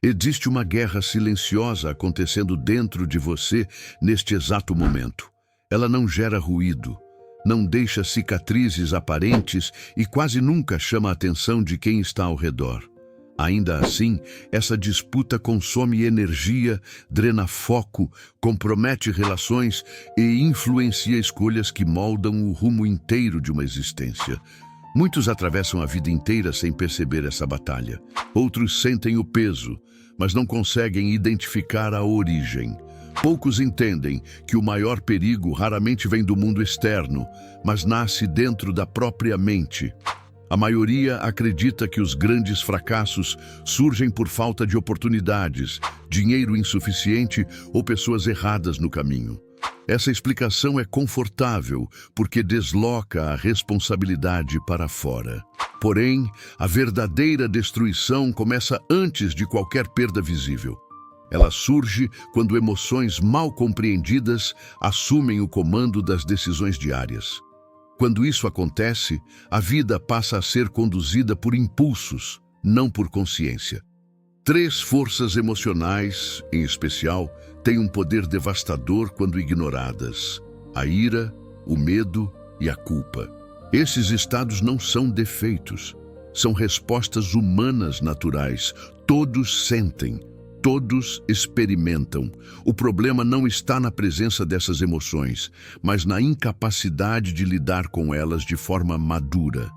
Existe uma guerra silenciosa acontecendo dentro de você neste exato momento. Ela não gera ruído, não deixa cicatrizes aparentes e quase nunca chama a atenção de quem está ao redor. Ainda assim, essa disputa consome energia, drena foco, compromete relações e influencia escolhas que moldam o rumo inteiro de uma existência. Muitos atravessam a vida inteira sem perceber essa batalha. Outros sentem o peso, mas não conseguem identificar a origem. Poucos entendem que o maior perigo raramente vem do mundo externo, mas nasce dentro da própria mente. A maioria acredita que os grandes fracassos surgem por falta de oportunidades, dinheiro insuficiente ou pessoas erradas no caminho. Essa explicação é confortável porque desloca a responsabilidade para fora. Porém, a verdadeira destruição começa antes de qualquer perda visível. Ela surge quando emoções mal compreendidas assumem o comando das decisões diárias. Quando isso acontece, a vida passa a ser conduzida por impulsos, não por consciência. 3 forças emocionais, em especial, têm um poder devastador quando ignoradas: a ira, o medo e a culpa. Esses estados não são defeitos, são respostas humanas naturais. Todos sentem, todos experimentam. O problema não está na presença dessas emoções, mas na incapacidade de lidar com elas de forma madura.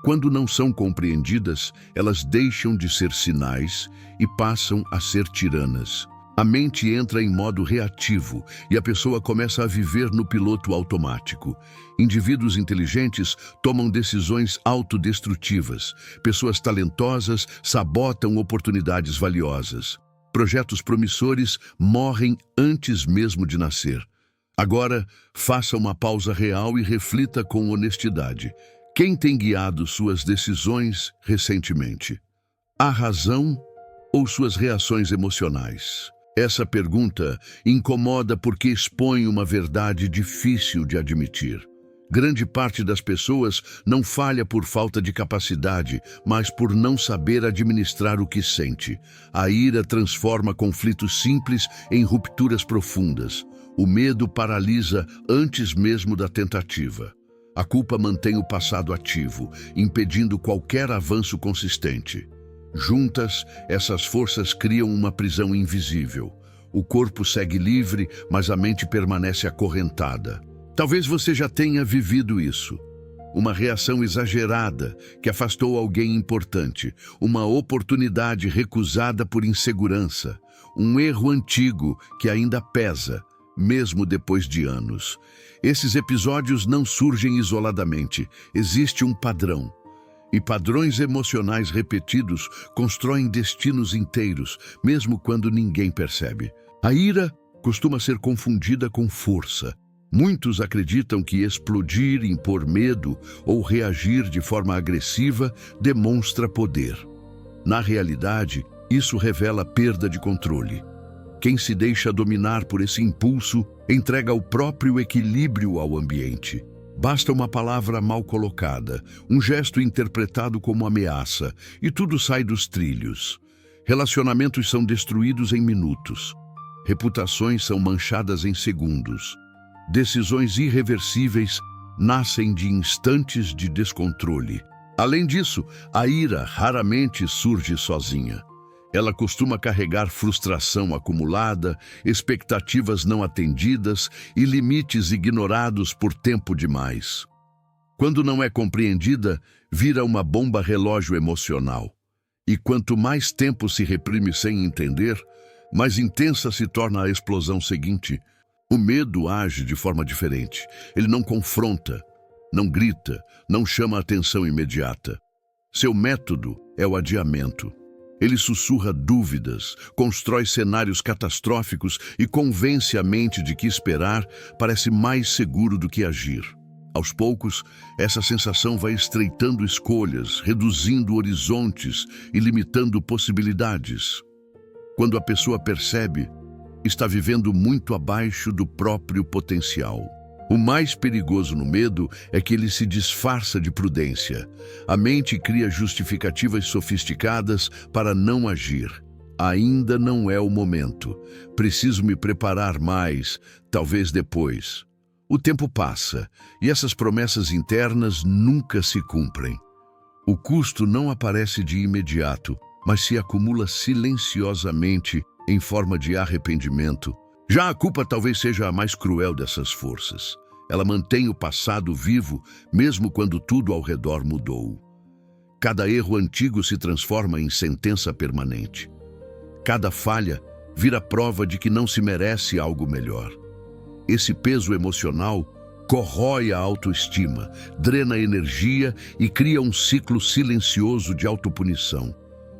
Quando não são compreendidas, elas deixam de ser sinais e passam a ser tiranas. A mente entra em modo reativo e a pessoa começa a viver no piloto automático. Indivíduos inteligentes tomam decisões autodestrutivas. Pessoas talentosas sabotam oportunidades valiosas. Projetos promissores morrem antes mesmo de nascer. Agora, faça uma pausa real e reflita com honestidade. Quem tem guiado suas decisões recentemente? A razão ou suas reações emocionais? Essa pergunta incomoda porque expõe uma verdade difícil de admitir. Grande parte das pessoas não falha por falta de capacidade, mas por não saber administrar o que sente. A ira transforma conflitos simples em rupturas profundas. O medo paralisa antes mesmo da tentativa. A culpa mantém o passado ativo, impedindo qualquer avanço consistente. Juntas, essas forças criam uma prisão invisível. O corpo segue livre, mas a mente permanece acorrentada. Talvez você já tenha vivido isso. Uma reação exagerada que afastou alguém importante, uma oportunidade recusada por insegurança, um erro antigo que ainda pesa, mesmo depois de anos. Esses episódios não surgem isoladamente, existe um padrão. E padrões emocionais repetidos constroem destinos inteiros, mesmo quando ninguém percebe. A ira costuma ser confundida com força. Muitos acreditam que explodir, impor medo ou reagir de forma agressiva demonstra poder. Na realidade, isso revela perda de controle. Quem se deixa dominar por esse impulso entrega o próprio equilíbrio ao ambiente. Basta uma palavra mal colocada, um gesto interpretado como ameaça, e tudo sai dos trilhos. Relacionamentos são destruídos em minutos. Reputações são manchadas em segundos. Decisões irreversíveis nascem de instantes de descontrole. Além disso, a ira raramente surge sozinha. Ela costuma carregar frustração acumulada, expectativas não atendidas e limites ignorados por tempo demais. Quando não é compreendida, vira uma bomba relógio emocional. E quanto mais tempo se reprime sem entender, mais intensa se torna a explosão seguinte. O medo age de forma diferente. Ele não confronta, não grita, não chama a atenção imediata. Seu método é o adiamento. Ele sussurra dúvidas, constrói cenários catastróficos e convence a mente de que esperar parece mais seguro do que agir. Aos poucos, essa sensação vai estreitando escolhas, reduzindo horizontes e limitando possibilidades. Quando a pessoa percebe, está vivendo muito abaixo do próprio potencial. O mais perigoso no medo é que ele se disfarça de prudência. A mente cria justificativas sofisticadas para não agir. Ainda não é o momento. Preciso me preparar mais, talvez depois. O tempo passa e essas promessas internas nunca se cumprem. O custo não aparece de imediato, mas se acumula silenciosamente em forma de arrependimento. Já a culpa talvez seja a mais cruel dessas forças. Ela mantém o passado vivo, mesmo quando tudo ao redor mudou. Cada erro antigo se transforma em sentença permanente. Cada falha vira prova de que não se merece algo melhor. Esse peso emocional corrói a autoestima, drena a energia e cria um ciclo silencioso de autopunição.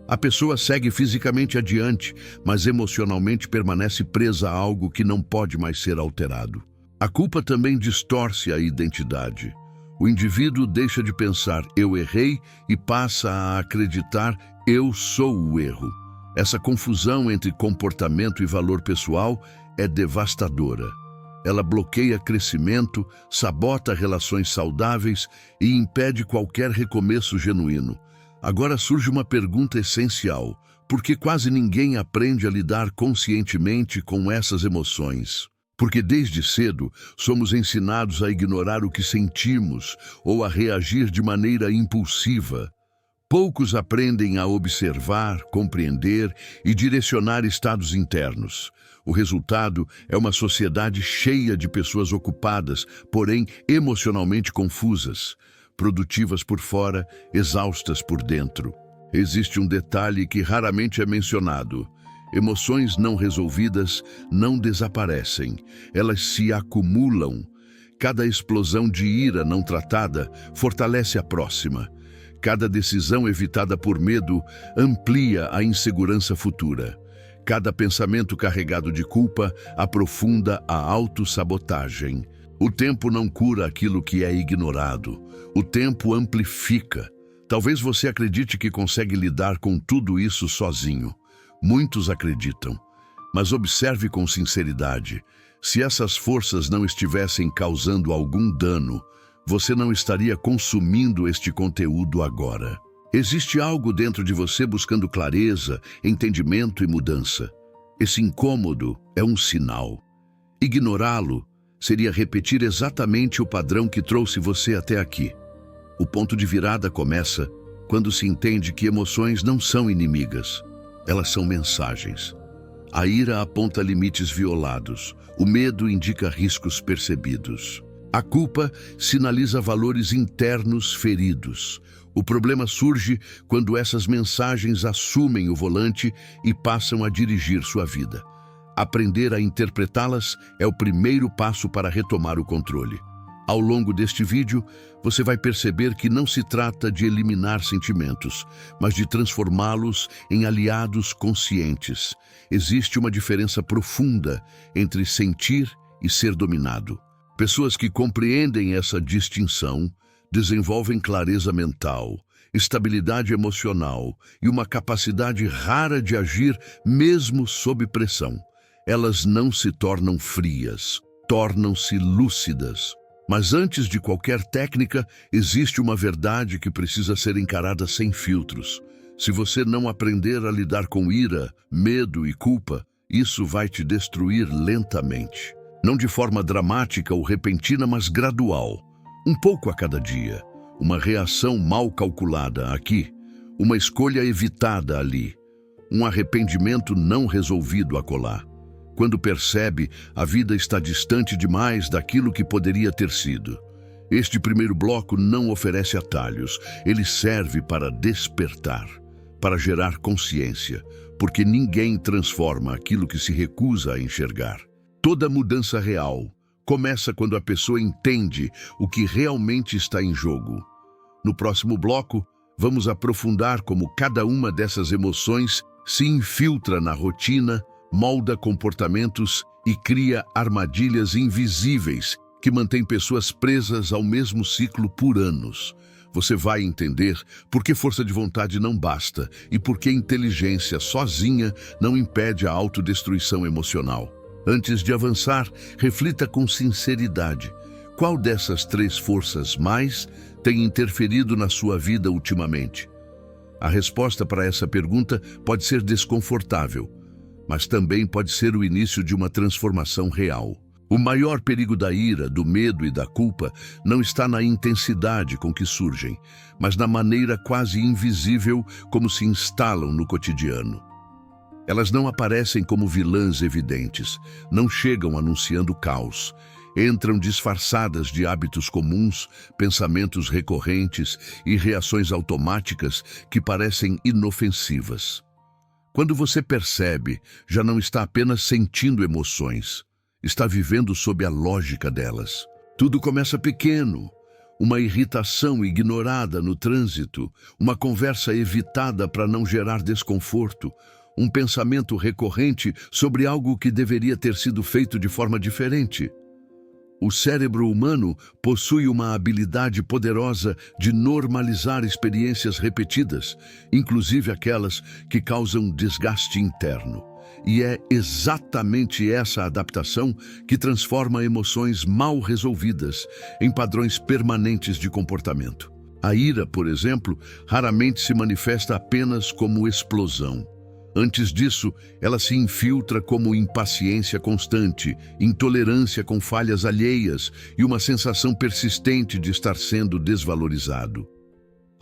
A pessoa segue fisicamente adiante, mas emocionalmente permanece presa a algo que não pode mais ser alterado. A culpa também distorce a identidade. O indivíduo deixa de pensar "eu errei" e passa a acreditar "eu sou o erro". Essa confusão entre comportamento e valor pessoal é devastadora. Ela bloqueia crescimento, sabota relações saudáveis e impede qualquer recomeço genuíno. Agora surge uma pergunta essencial: por que quase ninguém aprende a lidar conscientemente com essas emoções? Porque desde cedo somos ensinados a ignorar o que sentimos ou a reagir de maneira impulsiva. Poucos aprendem a observar, compreender e direcionar estados internos. O resultado é uma sociedade cheia de pessoas ocupadas, porém emocionalmente confusas, produtivas por fora, exaustas por dentro. Existe um detalhe que raramente é mencionado. Emoções não resolvidas não desaparecem, elas se acumulam. Cada explosão de ira não tratada fortalece a próxima. Cada decisão evitada por medo amplia a insegurança futura. Cada pensamento carregado de culpa aprofunda a autossabotagem. O tempo não cura aquilo que é ignorado. O tempo amplifica. Talvez você acredite que consegue lidar com tudo isso sozinho. Muitos acreditam. Mas observe com sinceridade. Se essas forças não estivessem causando algum dano, você não estaria consumindo este conteúdo agora. Existe algo dentro de você buscando clareza, entendimento e mudança. Esse incômodo é um sinal. Ignorá-lo seria repetir exatamente o padrão que trouxe você até aqui. O ponto de virada começa quando se entende que emoções não são inimigas. Elas são mensagens. A ira aponta limites violados. O medo indica riscos percebidos. A culpa sinaliza valores internos feridos. O problema surge quando essas mensagens assumem o volante e passam a dirigir sua vida. Aprender a interpretá-las é o primeiro passo para retomar o controle. Ao longo deste vídeo, você vai perceber que não se trata de eliminar sentimentos, mas de transformá-los em aliados conscientes. Existe uma diferença profunda entre sentir e ser dominado. Pessoas que compreendem essa distinção desenvolvem clareza mental, estabilidade emocional e uma capacidade rara de agir mesmo sob pressão. Elas não se tornam frias, tornam-se lúcidas. Mas antes de qualquer técnica, existe uma verdade que precisa ser encarada sem filtros. Se você não aprender a lidar com ira, medo e culpa, isso vai te destruir lentamente. Não de forma dramática ou repentina, mas gradual. Um pouco a cada dia. Uma reação mal calculada aqui. Uma escolha evitada ali. Um arrependimento não resolvido acolá. Quando percebe, a vida está distante demais daquilo que poderia ter sido. Este primeiro bloco não oferece atalhos. Ele serve para despertar, para gerar consciência, porque ninguém transforma aquilo que se recusa a enxergar. Toda mudança real começa quando a pessoa entende o que realmente está em jogo. No próximo bloco, vamos aprofundar como cada uma dessas emoções se infiltra na rotina, molda comportamentos e cria armadilhas invisíveis que mantêm pessoas presas ao mesmo ciclo por anos. Você vai entender por que força de vontade não basta e por que inteligência sozinha não impede a autodestruição emocional. Antes de avançar, reflita com sinceridade. Qual dessas três forças mais tem interferido na sua vida ultimamente? A resposta para essa pergunta pode ser desconfortável, mas também pode ser o início de uma transformação real. O maior perigo da ira, do medo e da culpa não está na intensidade com que surgem, mas na maneira quase invisível como se instalam no cotidiano. Elas não aparecem como vilãs evidentes, não chegam anunciando caos. Entram disfarçadas de hábitos comuns, pensamentos recorrentes e reações automáticas que parecem inofensivas. Quando você percebe, já não está apenas sentindo emoções, está vivendo sob a lógica delas. Tudo começa pequeno. Uma irritação ignorada no trânsito, uma conversa evitada para não gerar desconforto, um pensamento recorrente sobre algo que deveria ter sido feito de forma diferente. O cérebro humano possui uma habilidade poderosa de normalizar experiências repetidas, inclusive aquelas que causam desgaste interno. E é exatamente essa adaptação que transforma emoções mal resolvidas em padrões permanentes de comportamento. A ira, por exemplo, raramente se manifesta apenas como explosão. Antes disso, ela se infiltra como impaciência constante, intolerância com falhas alheias e uma sensação persistente de estar sendo desvalorizado.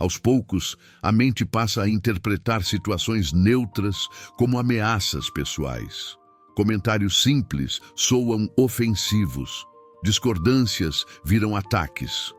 Aos poucos, a mente passa a interpretar situações neutras como ameaças pessoais. Comentários simples soam ofensivos. Discordâncias viram ataques.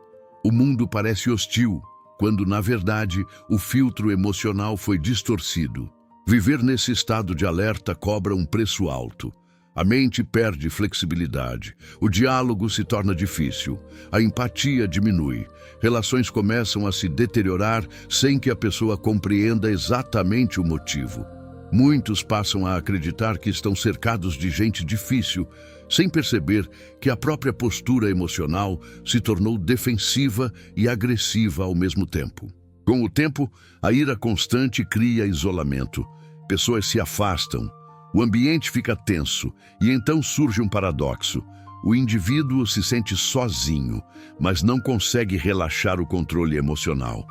O mundo parece hostil, quando, na verdade, o filtro emocional foi distorcido. Viver nesse estado de alerta cobra um preço alto. A mente perde flexibilidade, o diálogo se torna difícil, a empatia diminui, relações começam a se deteriorar sem que a pessoa compreenda exatamente o motivo. Muitos passam a acreditar que estão cercados de gente difícil, sem perceber que a própria postura emocional se tornou defensiva e agressiva ao mesmo tempo. Com o tempo, a ira constante cria isolamento. Pessoas se afastam, o ambiente fica tenso e então surge um paradoxo. O indivíduo se sente sozinho, mas não consegue relaxar o controle emocional.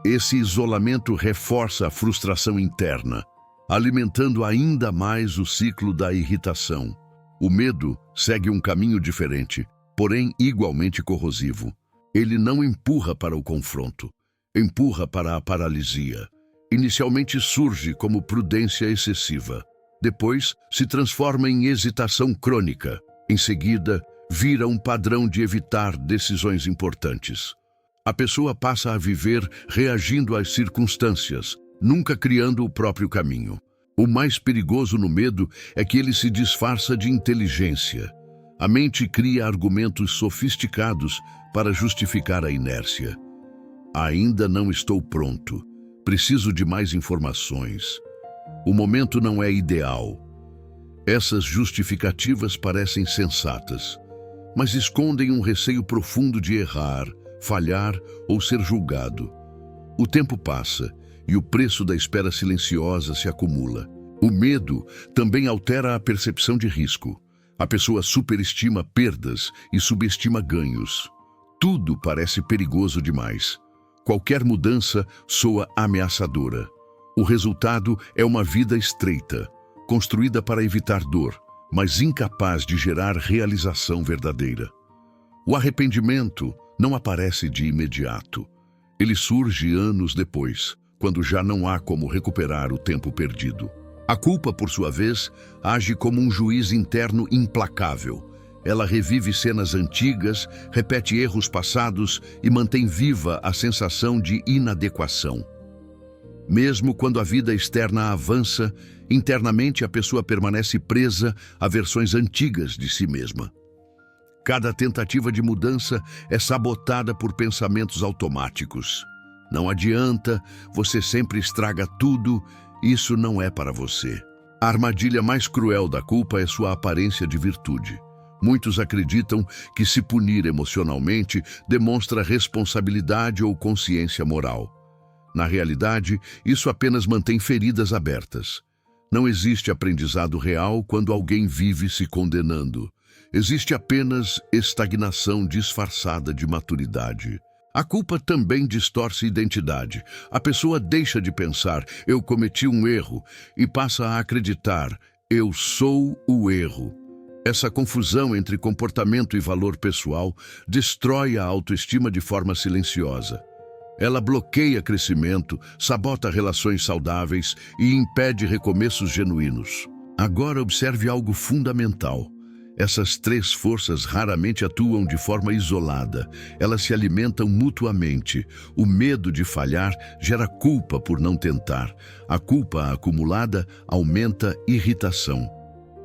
Esse isolamento reforça a frustração interna, alimentando ainda mais o ciclo da irritação. O medo segue um caminho diferente, porém igualmente corrosivo. Ele não empurra para o confronto, empurra para a paralisia. Inicialmente surge como prudência excessiva. Depois, se transforma em hesitação crônica. Em seguida, vira um padrão de evitar decisões importantes. A pessoa passa a viver reagindo às circunstâncias, nunca criando o próprio caminho. O mais perigoso no medo é que ele se disfarça de inteligência. A mente cria argumentos sofisticados para justificar a inércia. Ainda não estou pronto. Preciso de mais informações. O momento não é ideal. Essas justificativas parecem sensatas, mas escondem um receio profundo de errar, falhar ou ser julgado. O tempo passa e o preço da espera silenciosa se acumula. O medo também altera a percepção de risco. A pessoa superestima perdas e subestima ganhos. Tudo parece perigoso demais. Qualquer mudança soa ameaçadora. O resultado é uma vida estreita, construída para evitar dor, mas incapaz de gerar realização verdadeira. O arrependimento não aparece de imediato. Ele surge anos depois, quando já não há como recuperar o tempo perdido. A culpa, por sua vez, age como um juiz interno implacável. Ela revive cenas antigas, repete erros passados e mantém viva a sensação de inadequação. Mesmo quando a vida externa avança, internamente a pessoa permanece presa a versões antigas de si mesma. Cada tentativa de mudança é sabotada por pensamentos automáticos. Não adianta, você sempre estraga tudo, isso não é para você. A armadilha mais cruel da culpa é sua aparência de virtude. Muitos acreditam que se punir emocionalmente demonstra responsabilidade ou consciência moral. Na realidade, isso apenas mantém feridas abertas. Não existe aprendizado real quando alguém vive se condenando. Existe apenas estagnação disfarçada de maturidade. A culpa também distorce a identidade. A pessoa deixa de pensar, eu cometi um erro, e passa a acreditar, eu sou o erro. Essa confusão entre comportamento e valor pessoal destrói a autoestima de forma silenciosa. Ela bloqueia crescimento, sabota relações saudáveis e impede recomeços genuínos. Agora observe algo fundamental. Essas três forças raramente atuam de forma isolada. Elas se alimentam mutuamente. O medo de falhar gera culpa por não tentar. A culpa acumulada aumenta irritação.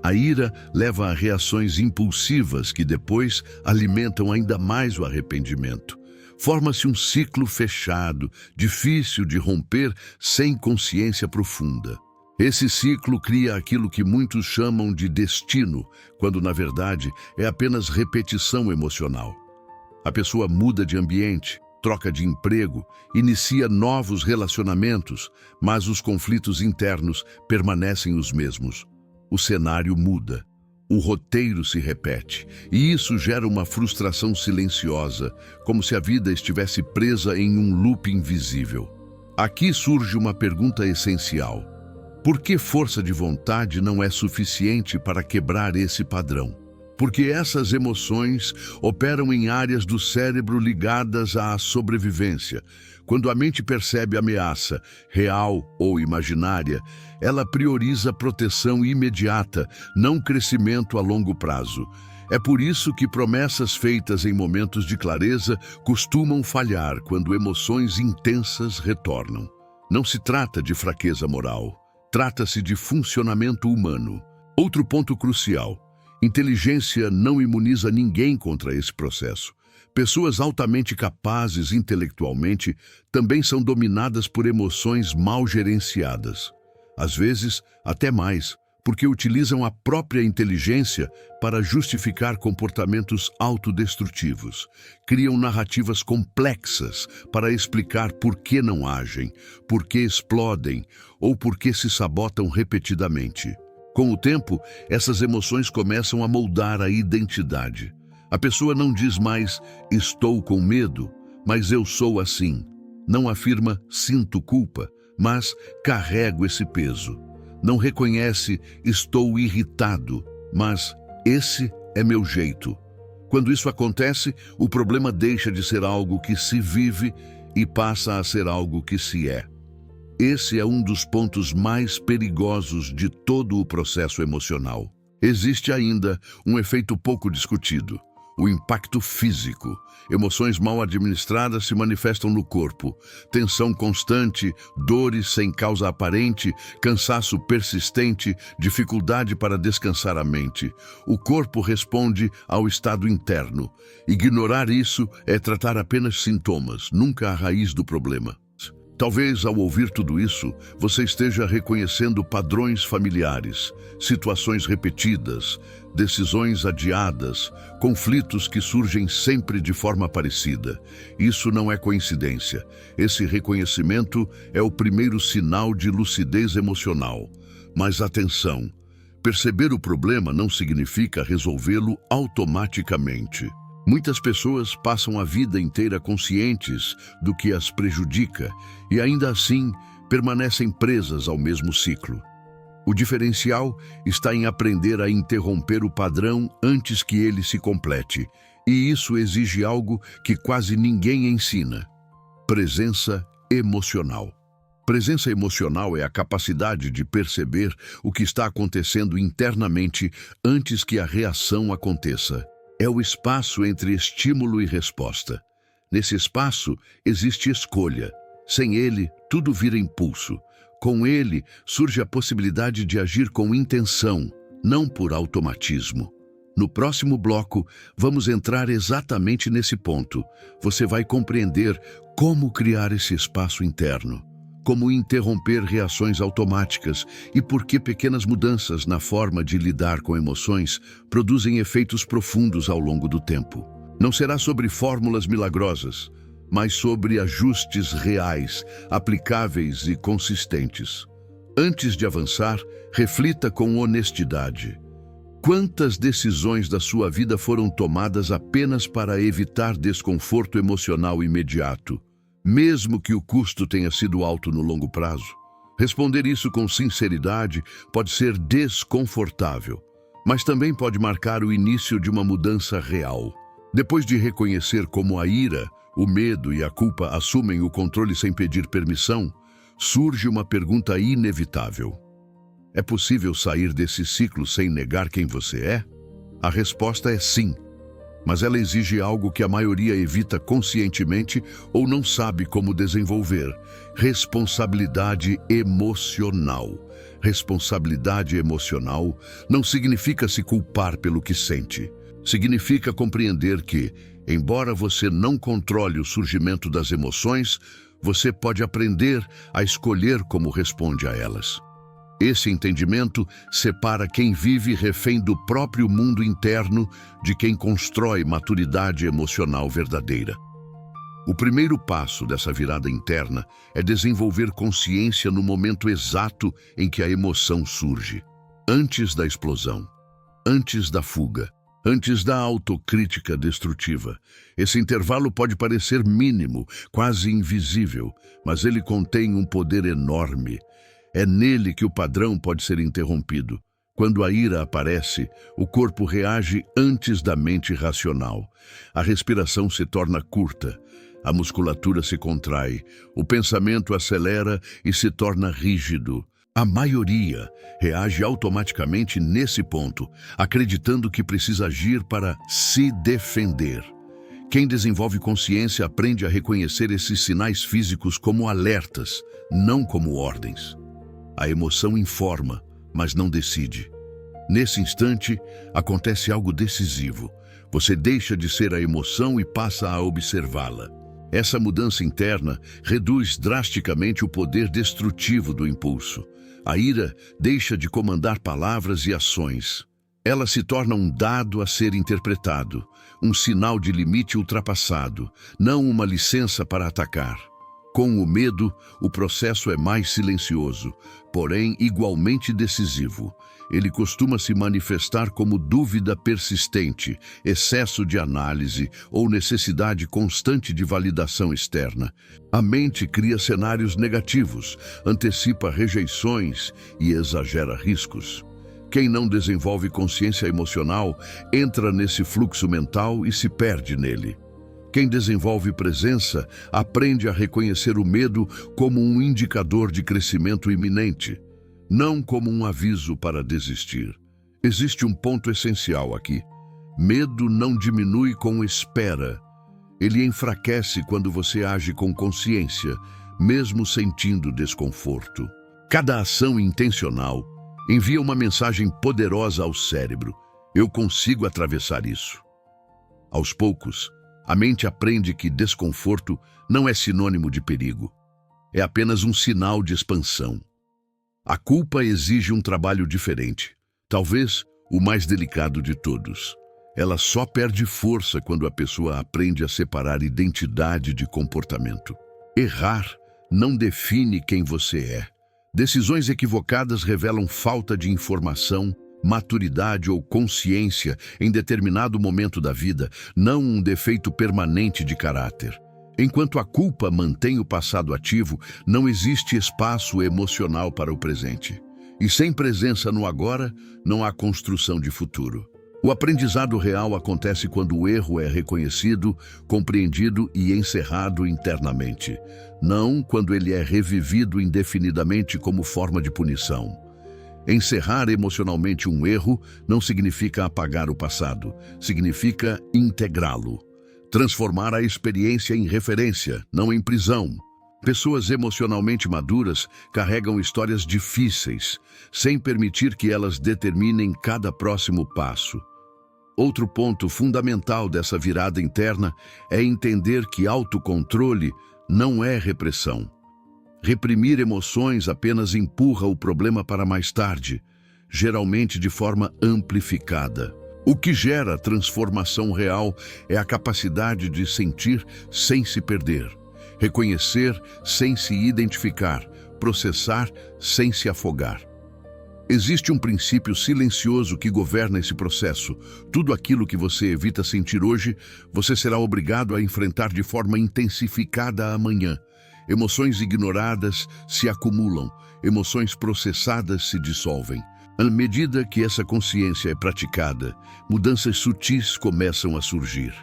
A ira leva a reações impulsivas que depois alimentam ainda mais o arrependimento. Forma-se um ciclo fechado, difícil de romper sem consciência profunda. Esse ciclo cria aquilo que muitos chamam de destino, quando na verdade é apenas repetição emocional. A pessoa muda de ambiente, troca de emprego, inicia novos relacionamentos, mas os conflitos internos permanecem os mesmos. O cenário muda, o roteiro se repete, e isso gera uma frustração silenciosa, como se a vida estivesse presa em um loop invisível. Aqui surge uma pergunta essencial. Por que força de vontade não é suficiente para quebrar esse padrão? Porque essas emoções operam em áreas do cérebro ligadas à sobrevivência. Quando a mente percebe ameaça, real ou imaginária, ela prioriza proteção imediata, não crescimento a longo prazo. É por isso que promessas feitas em momentos de clareza costumam falhar quando emoções intensas retornam. Não se trata de fraqueza moral. Trata-se de funcionamento humano. Outro ponto crucial. Inteligência não imuniza ninguém contra esse processo. Pessoas altamente capazes intelectualmente também são dominadas por emoções mal gerenciadas. Às vezes, até mais, porque utilizam a própria inteligência para justificar comportamentos autodestrutivos. Criam narrativas complexas para explicar por que não agem, por que explodem ou por que se sabotam repetidamente. Com o tempo, essas emoções começam a moldar a identidade. A pessoa não diz mais, estou com medo, mas eu sou assim. Não afirma, sinto culpa, mas carrego esse peso. Não reconhece, estou irritado, mas esse é meu jeito. Quando isso acontece, o problema deixa de ser algo que se vive e passa a ser algo que se é. Esse é um dos pontos mais perigosos de todo o processo emocional. Existe ainda um efeito pouco discutido. O impacto físico. Emoções mal administradas se manifestam no corpo. Tensão constante, dores sem causa aparente, cansaço persistente, dificuldade para descansar a mente. O corpo responde ao estado interno. Ignorar isso é tratar apenas sintomas, nunca a raiz do problema. Talvez, ao ouvir tudo isso, você esteja reconhecendo padrões familiares, situações repetidas, decisões adiadas, conflitos que surgem sempre de forma parecida. Isso não é coincidência. Esse reconhecimento é o primeiro sinal de lucidez emocional. Mas atenção, perceber o problema não significa resolvê-lo automaticamente. Muitas pessoas passam a vida inteira conscientes do que as prejudica e ainda assim permanecem presas ao mesmo ciclo. O diferencial está em aprender a interromper o padrão antes que ele se complete, e isso exige algo que quase ninguém ensina: presença emocional. Presença emocional é a capacidade de perceber o que está acontecendo internamente antes que a reação aconteça. É o espaço entre estímulo e resposta. Nesse espaço existe escolha. Sem ele, tudo vira impulso. Com ele, surge a possibilidade de agir com intenção, não por automatismo. No próximo bloco, vamos entrar exatamente nesse ponto. Você vai compreender como criar esse espaço interno, como interromper reações automáticas e por que pequenas mudanças na forma de lidar com emoções produzem efeitos profundos ao longo do tempo. Não será sobre fórmulas milagrosas, mas sobre ajustes reais, aplicáveis e consistentes. Antes de avançar, reflita com honestidade. Quantas decisões da sua vida foram tomadas apenas para evitar desconforto emocional imediato, mesmo que o custo tenha sido alto no longo prazo? Responder isso com sinceridade pode ser desconfortável, mas também pode marcar o início de uma mudança real. Depois de reconhecer como a ira, o medo e a culpa assumem o controle sem pedir permissão, surge uma pergunta inevitável. É possível sair desse ciclo sem negar quem você é? A resposta é sim, mas ela exige algo que a maioria evita conscientemente ou não sabe como desenvolver: responsabilidade emocional. Responsabilidade emocional não significa se culpar pelo que sente. Significa compreender que, embora você não controle o surgimento das emoções, você pode aprender a escolher como responde a elas. Esse entendimento separa quem vive refém do próprio mundo interno de quem constrói maturidade emocional verdadeira. O primeiro passo dessa virada interna é desenvolver consciência no momento exato em que a emoção surge. Antes da explosão, antes da fuga, antes da autocrítica destrutiva. Esse intervalo pode parecer mínimo, quase invisível, mas ele contém um poder enorme. É nele que o padrão pode ser interrompido. Quando a ira aparece, o corpo reage antes da mente racional. A respiração se torna curta, a musculatura se contrai, o pensamento acelera e se torna rígido. A maioria reage automaticamente nesse ponto, acreditando que precisa agir para se defender. Quem desenvolve consciência aprende a reconhecer esses sinais físicos como alertas, não como ordens. A emoção informa, mas não decide. Nesse instante, acontece algo decisivo. Você deixa de ser a emoção e passa a observá-la. Essa mudança interna reduz drasticamente o poder destrutivo do impulso. A ira deixa de comandar palavras e ações. Ela se torna um dado a ser interpretado, um sinal de limite ultrapassado, não uma licença para atacar. Com o medo, o processo é mais silencioso, porém igualmente decisivo. Ele costuma se manifestar como dúvida persistente, excesso de análise ou necessidade constante de validação externa. A mente cria cenários negativos, antecipa rejeições e exagera riscos. Quem não desenvolve consciência emocional entra nesse fluxo mental e se perde nele. Quem desenvolve presença aprende a reconhecer o medo como um indicador de crescimento iminente, não como um aviso para desistir. Existe um ponto essencial aqui. Medo não diminui com espera. Ele enfraquece quando você age com consciência, mesmo sentindo desconforto. Cada ação intencional envia uma mensagem poderosa ao cérebro. Eu consigo atravessar isso. Aos poucos, a mente aprende que desconforto não é sinônimo de perigo. É apenas um sinal de expansão. A culpa exige um trabalho diferente, talvez o mais delicado de todos. Ela só perde força quando a pessoa aprende a separar identidade de comportamento. Errar não define quem você é. Decisões equivocadas revelam falta de informação, maturidade ou consciência em determinado momento da vida, não um defeito permanente de caráter. Enquanto a culpa mantém o passado ativo, não existe espaço emocional para o presente. E sem presença no agora, não há construção de futuro. O aprendizado real acontece quando o erro é reconhecido, compreendido e encerrado internamente, não quando ele é revivido indefinidamente como forma de punição. Encerrar emocionalmente um erro não significa apagar o passado, significa integrá-lo. Transformar a experiência em referência, não em prisão. Pessoas emocionalmente maduras carregam histórias difíceis, sem permitir que elas determinem cada próximo passo. Outro ponto fundamental dessa virada interna é entender que autocontrole não é repressão. Reprimir emoções apenas empurra o problema para mais tarde, geralmente de forma amplificada. O que gera transformação real é a capacidade de sentir sem se perder, reconhecer sem se identificar, processar sem se afogar. Existe um princípio silencioso que governa esse processo. Tudo aquilo que você evita sentir hoje, você será obrigado a enfrentar de forma intensificada amanhã. Emoções ignoradas se acumulam, emoções processadas se dissolvem. À medida que essa consciência é praticada, mudanças sutis começam a surgir.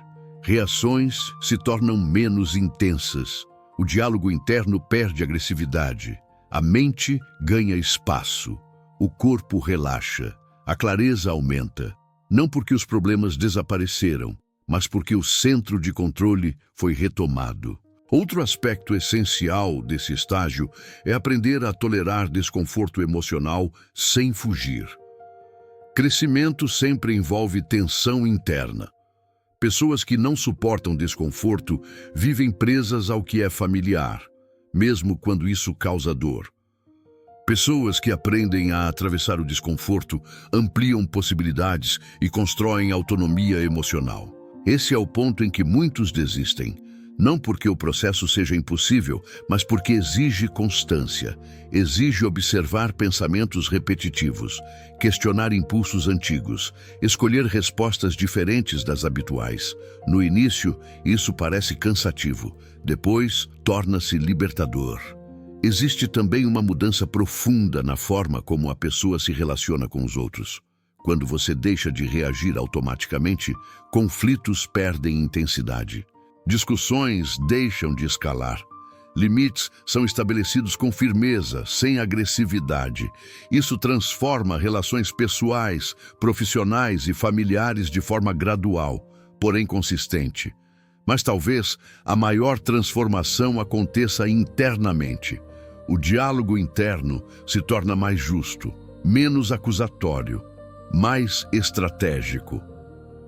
Reações se tornam menos intensas. O diálogo interno perde agressividade. A mente ganha espaço. O corpo relaxa. A clareza aumenta. Não porque os problemas desapareceram, mas porque o centro de controle foi retomado. Outro aspecto essencial desse estágio é aprender a tolerar desconforto emocional sem fugir. Crescimento sempre envolve tensão interna. Pessoas que não suportam desconforto vivem presas ao que é familiar, mesmo quando isso causa dor. Pessoas que aprendem a atravessar o desconforto ampliam possibilidades e constroem autonomia emocional. Esse é o ponto em que muitos desistem. Não porque o processo seja impossível, mas porque exige constância, exige observar pensamentos repetitivos, questionar impulsos antigos, escolher respostas diferentes das habituais. No início, isso parece cansativo, depois torna-se libertador. Existe também uma mudança profunda na forma como a pessoa se relaciona com os outros. Quando você deixa de reagir automaticamente, conflitos perdem intensidade. Discussões deixam de escalar. Limites são estabelecidos com firmeza, sem agressividade. Isso transforma relações pessoais, profissionais e familiares de forma gradual, porém consistente. Mas talvez a maior transformação aconteça internamente. O diálogo interno se torna mais justo, menos acusatório, mais estratégico.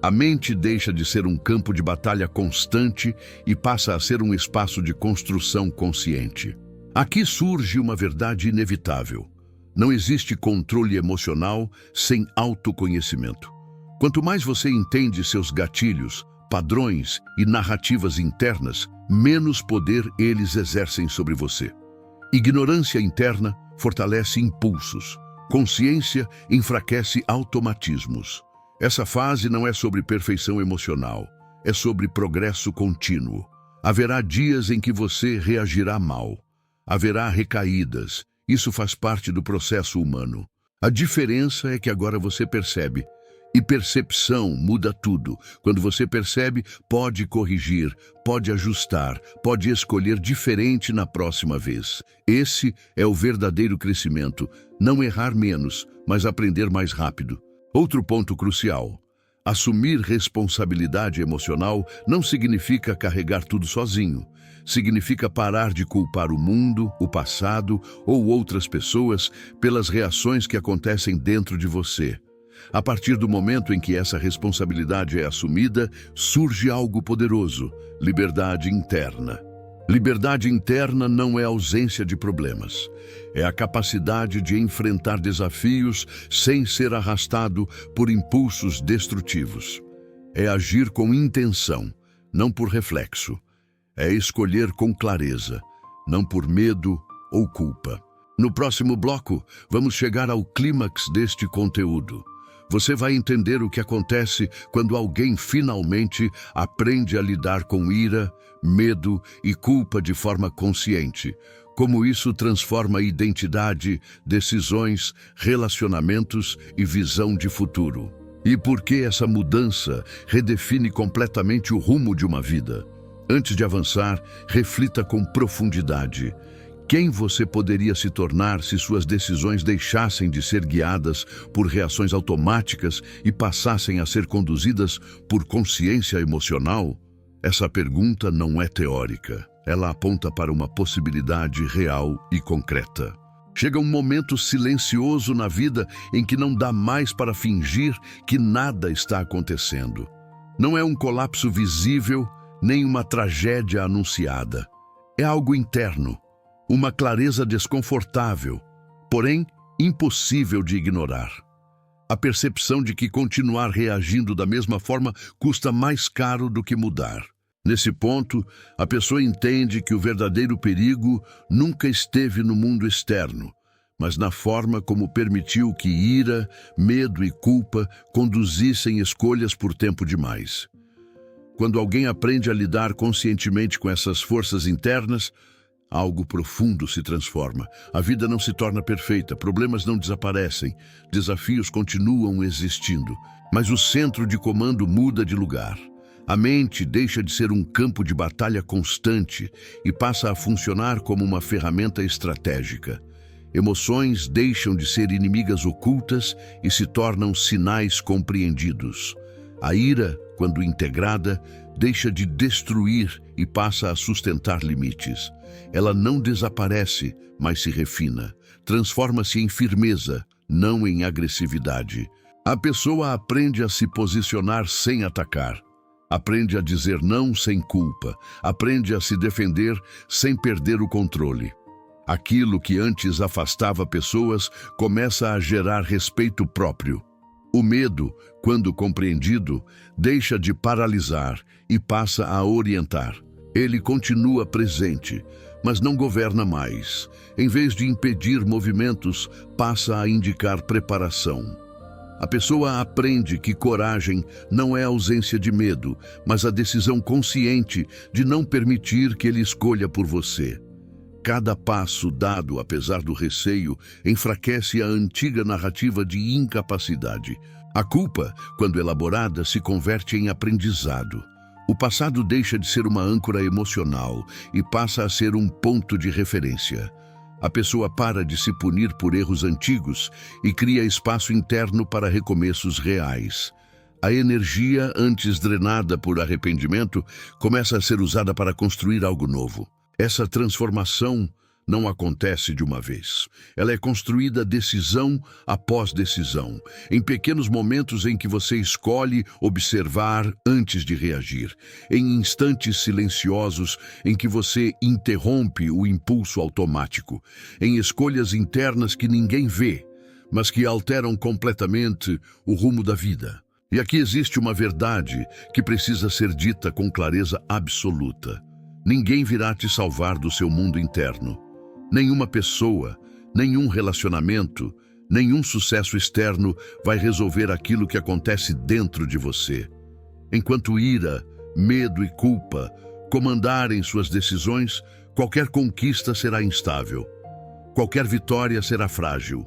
A mente deixa de ser um campo de batalha constante e passa a ser um espaço de construção consciente. Aqui surge uma verdade inevitável. Não existe controle emocional sem autoconhecimento. Quanto mais você entende seus gatilhos, padrões e narrativas internas, menos poder eles exercem sobre você. Ignorância interna fortalece impulsos. Consciência enfraquece automatismos. Essa fase não é sobre perfeição emocional, é sobre progresso contínuo. Haverá dias em que você reagirá mal. Haverá recaídas. Isso faz parte do processo humano. A diferença é que agora você percebe. E percepção muda tudo. Quando você percebe, pode corrigir, pode ajustar, pode escolher diferente na próxima vez. Esse é o verdadeiro crescimento. Não errar menos, mas aprender mais rápido. Outro ponto crucial. Assumir responsabilidade emocional não significa carregar tudo sozinho. Significa parar de culpar o mundo, o passado ou outras pessoas pelas reações que acontecem dentro de você. A partir do momento em que essa responsabilidade é assumida, surge algo poderoso: liberdade interna. Liberdade interna não é ausência de problemas. É a capacidade de enfrentar desafios sem ser arrastado por impulsos destrutivos. É agir com intenção, não por reflexo. É escolher com clareza, não por medo ou culpa. No próximo bloco, vamos chegar ao clímax deste conteúdo. Você vai entender o que acontece quando alguém finalmente aprende a lidar com ira, medo e culpa de forma consciente. Como isso transforma identidade, decisões, relacionamentos e visão de futuro. E por que essa mudança redefine completamente o rumo de uma vida. Antes de avançar, reflita com profundidade. Quem você poderia se tornar se suas decisões deixassem de ser guiadas por reações automáticas e passassem a ser conduzidas por consciência emocional? Essa pergunta não é teórica. Ela aponta para uma possibilidade real e concreta. Chega um momento silencioso na vida em que não dá mais para fingir que nada está acontecendo. Não é um colapso visível, nem uma tragédia anunciada. É algo interno. Uma clareza desconfortável, porém impossível de ignorar. A percepção de que continuar reagindo da mesma forma custa mais caro do que mudar. Nesse ponto, a pessoa entende que o verdadeiro perigo nunca esteve no mundo externo, mas na forma como permitiu que ira, medo e culpa conduzissem escolhas por tempo demais. Quando alguém aprende a lidar conscientemente com essas forças internas, algo profundo se transforma. A vida não se torna perfeita, problemas não desaparecem, desafios continuam existindo, mas o centro de comando muda de lugar. A mente deixa de ser um campo de batalha constante e passa a funcionar como uma ferramenta estratégica. Emoções deixam de ser inimigas ocultas e se tornam sinais compreendidos. A ira, quando integrada, deixa de destruir e passa a sustentar limites. Ela não desaparece, mas se refina. Transforma-se em firmeza, não em agressividade. A pessoa aprende a se posicionar sem atacar. Aprende a dizer não sem culpa. Aprende a se defender sem perder o controle. Aquilo que antes afastava pessoas começa a gerar respeito próprio. O medo, quando compreendido, deixa de paralisar e passa a orientar. Ele continua presente, mas não governa mais. Em vez de impedir movimentos, passa a indicar preparação. A pessoa aprende que coragem não é ausência de medo, mas a decisão consciente de não permitir que ele escolha por você. Cada passo dado, apesar do receio, enfraquece a antiga narrativa de incapacidade. A culpa, quando elaborada, se converte em aprendizado. O passado deixa de ser uma âncora emocional e passa a ser um ponto de referência. A pessoa para de se punir por erros antigos e cria espaço interno para recomeços reais. A energia, antes drenada por arrependimento, começa a ser usada para construir algo novo. Essa transformação não acontece de uma vez. Ela é construída decisão após decisão, em pequenos momentos em que você escolhe observar antes de reagir, em instantes silenciosos em que você interrompe o impulso automático, em escolhas internas que ninguém vê, mas que alteram completamente o rumo da vida. E aqui existe uma verdade que precisa ser dita com clareza absoluta. Ninguém virá te salvar do seu mundo interno. Nenhuma pessoa, nenhum relacionamento, nenhum sucesso externo vai resolver aquilo que acontece dentro de você. Enquanto ira, medo e culpa comandarem suas decisões, qualquer conquista será instável. Qualquer vitória será frágil.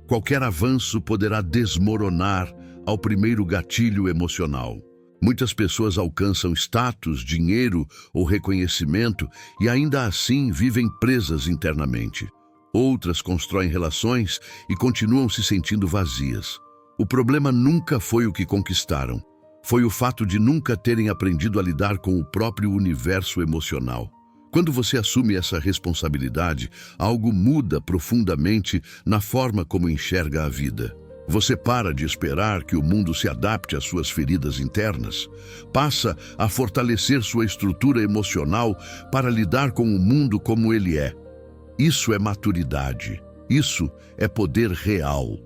Qualquer avanço poderá desmoronar ao primeiro gatilho emocional. Muitas pessoas alcançam status, dinheiro ou reconhecimento e ainda assim vivem presas internamente. Outras constroem relações e continuam se sentindo vazias. O problema nunca foi o que conquistaram. Foi o fato de nunca terem aprendido a lidar com o próprio universo emocional. Quando você assume essa responsabilidade, algo muda profundamente na forma como enxerga a vida. Você para de esperar que o mundo se adapte às suas feridas internas, passa a fortalecer sua estrutura emocional para lidar com o mundo como ele é. Isso é maturidade, isso é poder real.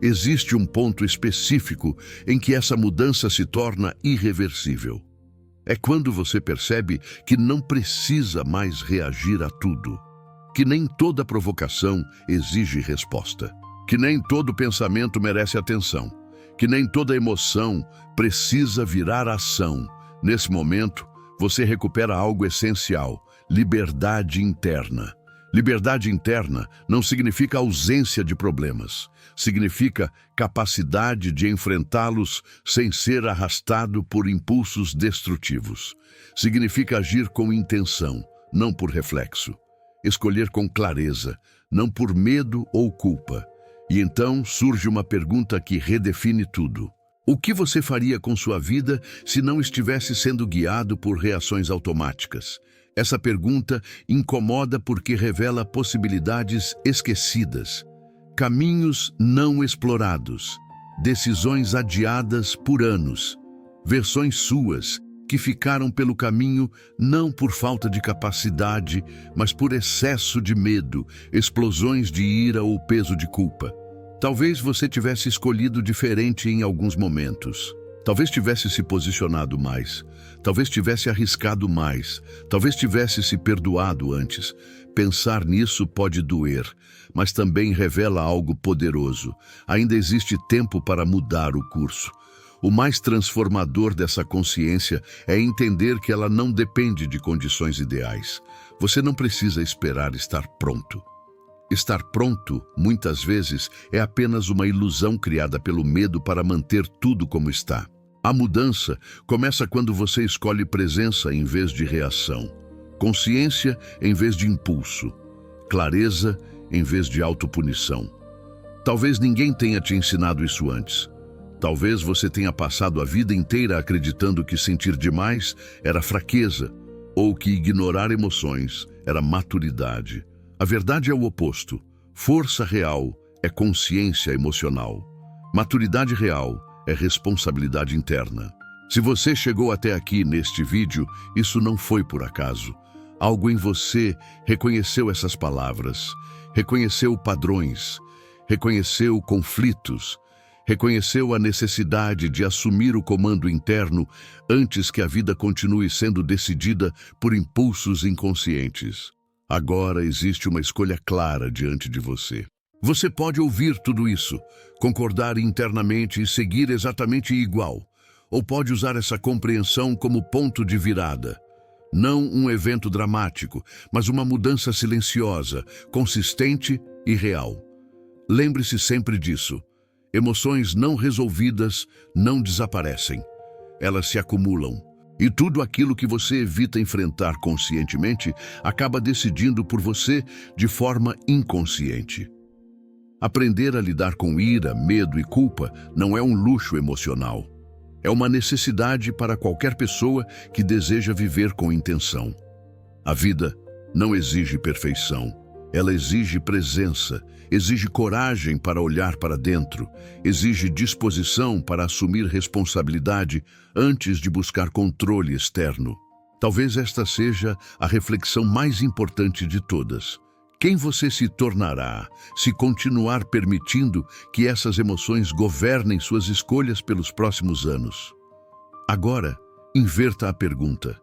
Existe um ponto específico em que essa mudança se torna irreversível. É quando você percebe que não precisa mais reagir a tudo, que nem toda provocação exige resposta. Que nem todo pensamento merece atenção, que nem toda emoção precisa virar ação. Nesse momento, você recupera algo essencial: liberdade interna. Liberdade interna não significa ausência de problemas, significa capacidade de enfrentá-los sem ser arrastado por impulsos destrutivos. Significa agir com intenção, não por reflexo. Escolher com clareza, não por medo ou culpa. E então surge uma pergunta que redefine tudo. O que você faria com sua vida se não estivesse sendo guiado por reações automáticas? Essa pergunta incomoda porque revela possibilidades esquecidas, caminhos não explorados, decisões adiadas por anos, versões suas que ficaram pelo caminho não por falta de capacidade, mas por excesso de medo, explosões de ira ou peso de culpa. Talvez você tivesse escolhido diferente em alguns momentos. Talvez tivesse se posicionado mais, talvez tivesse arriscado mais, talvez tivesse se perdoado antes. Pensar nisso pode doer, mas também revela algo poderoso. Ainda existe tempo para mudar o curso. O mais transformador dessa consciência é entender que ela não depende de condições ideais. Você não precisa esperar estar pronto. Estar pronto, muitas vezes, é apenas uma ilusão criada pelo medo para manter tudo como está. A mudança começa quando você escolhe presença em vez de reação, consciência em vez de impulso, clareza em vez de autopunição. Talvez ninguém tenha te ensinado isso antes. Talvez você tenha passado a vida inteira acreditando que sentir demais era fraqueza, ou que ignorar emoções era maturidade. A verdade é o oposto. Força real é consciência emocional. Maturidade real é responsabilidade interna. Se você chegou até aqui neste vídeo, isso não foi por acaso. Algo em você reconheceu essas palavras, reconheceu padrões, reconheceu conflitos, reconheceu a necessidade de assumir o comando interno antes que a vida continue sendo decidida por impulsos inconscientes. Agora existe uma escolha clara diante de você. Você pode ouvir tudo isso, concordar internamente e seguir exatamente igual, ou pode usar essa compreensão como ponto de virada. Não um evento dramático, mas uma mudança silenciosa, consistente e real. Lembre-se sempre disso. Emoções não resolvidas não desaparecem. Elas se acumulam. E tudo aquilo que você evita enfrentar conscientemente acaba decidindo por você de forma inconsciente. Aprender a lidar com ira, medo e culpa não é um luxo emocional. É uma necessidade para qualquer pessoa que deseja viver com intenção. A vida não exige perfeição. Ela exige presença, exige coragem para olhar para dentro, exige disposição para assumir responsabilidade antes de buscar controle externo. Talvez esta seja a reflexão mais importante de todas. Quem você se tornará se continuar permitindo que essas emoções governem suas escolhas pelos próximos anos? Agora, inverta a pergunta.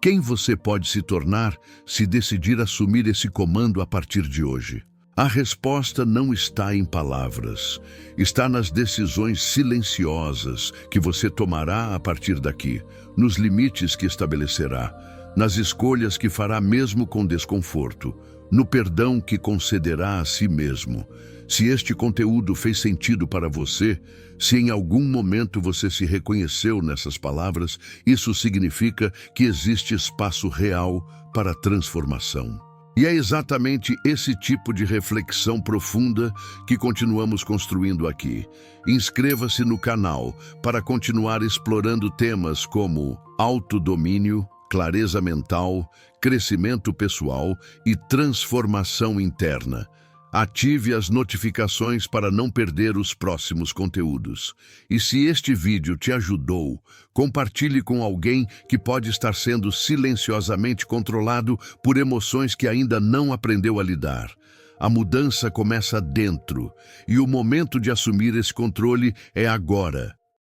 Quem você pode se tornar se decidir assumir esse comando a partir de hoje? A resposta não está em palavras, está nas decisões silenciosas que você tomará a partir daqui, nos limites que estabelecerá, nas escolhas que fará mesmo com desconforto, no perdão que concederá a si mesmo. Se este conteúdo fez sentido para você, se em algum momento você se reconheceu nessas palavras, isso significa que existe espaço real para transformação. E é exatamente esse tipo de reflexão profunda que continuamos construindo aqui. Inscreva-se no canal para continuar explorando temas como autodomínio, clareza mental, crescimento pessoal e transformação interna. Ative as notificações para não perder os próximos conteúdos. E se este vídeo te ajudou, compartilhe com alguém que pode estar sendo silenciosamente controlado por emoções que ainda não aprendeu a lidar. A mudança começa dentro, e o momento de assumir esse controle é agora.